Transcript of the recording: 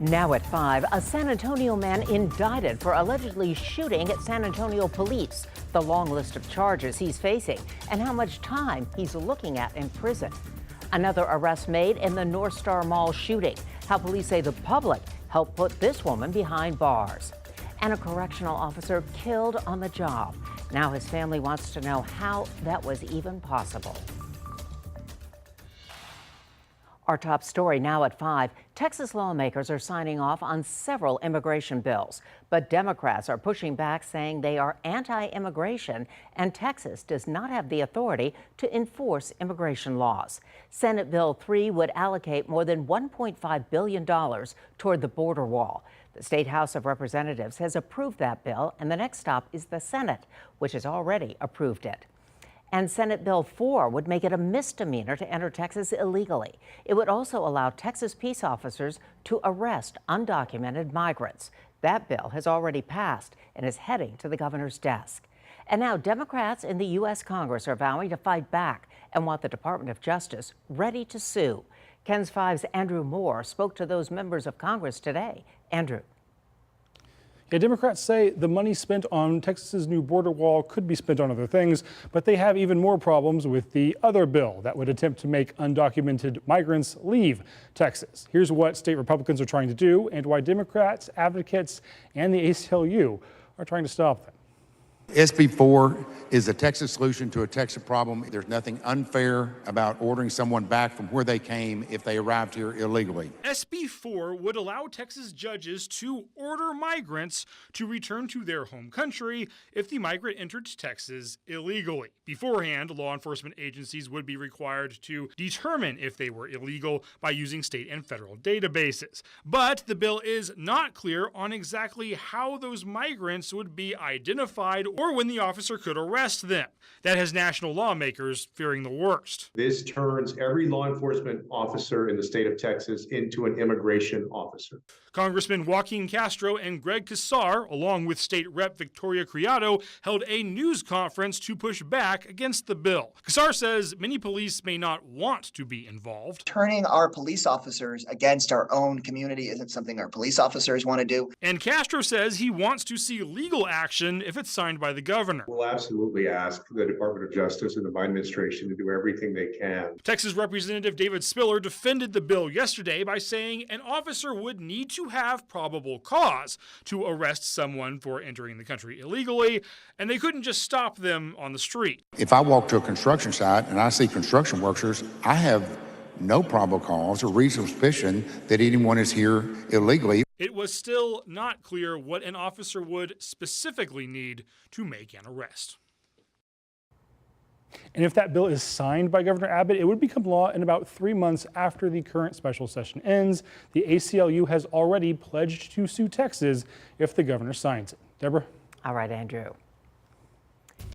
Now at 5, a San Antonio man indicted for allegedly shooting at San Antonio police. The long list of charges he's facing and how much time he's looking at in prison. Another arrest made in the North Star Mall shooting. How police say the public helped put this woman behind bars. And a correctional officer killed on the job. Now his family wants to know how that was even possible. Our top story now at 5. Texas lawmakers are signing off on several immigration bills, but Democrats are pushing back, saying they are anti-immigration and Texas does not have the authority to enforce immigration laws. Senate Bill 3 would allocate more than $1.5 billion toward the border wall. The State House of Representatives has approved that bill, and the next stop is the Senate, which has already approved it. And Senate Bill 4 would make it a misdemeanor to enter Texas illegally. It would also allow Texas peace officers to arrest undocumented migrants. That bill has already passed and is heading to the governor's desk. And now Democrats in the U.S. Congress are vowing to fight back and want the Department of Justice ready to sue. KENS 5's Andrew Moore spoke to those members of Congress today. Andrew. Yeah, Democrats say the money spent on Texas's new border wall could be spent on other things, but they have even more problems with the other bill that would attempt to make undocumented migrants leave Texas. Here's what state Republicans are trying to do and why Democrats, advocates, and the ACLU are trying to stop them. SB 4 is a Texas solution to a Texas problem. There's nothing unfair about ordering someone back from where they came if they arrived here illegally. SB 4 would allow Texas judges to order migrants to return to their home country if the migrant entered Texas illegally. Beforehand, law enforcement agencies would be required to determine if they were illegal by using state and federal databases. But the bill is not clear on exactly how those migrants would be identified or when the officer could arrest them. That has national lawmakers fearing the worst. This turns every law enforcement officer in the state of Texas into an immigration officer. Congressman Joaquin Castro and Greg Casar, along with State Rep Victoria Criado, held a news conference to push back against the bill. Casar says many police may not want to be involved. Turning our police officers against our own community isn't something our police officers want to do. And Castro says he wants to see legal action if it's signed by the governor. We'll absolutely ask the Department of Justice and the Biden administration to do everything they can. Texas Representative David Spiller defended the bill yesterday by saying an officer would need to have probable cause to arrest someone for entering the country illegally, and they couldn't just stop them on the street. If I walk to a construction site and I see construction workers, I have no probable cause or reasonable suspicion that anyone is here illegally. It was still not clear what an officer would specifically need to make an arrest. And if that bill is signed by Governor Abbott, it would become law in about 3 months after the current special session ends. The ACLU has already pledged to sue Texas if the governor signs it. Deborah? All right, Andrew.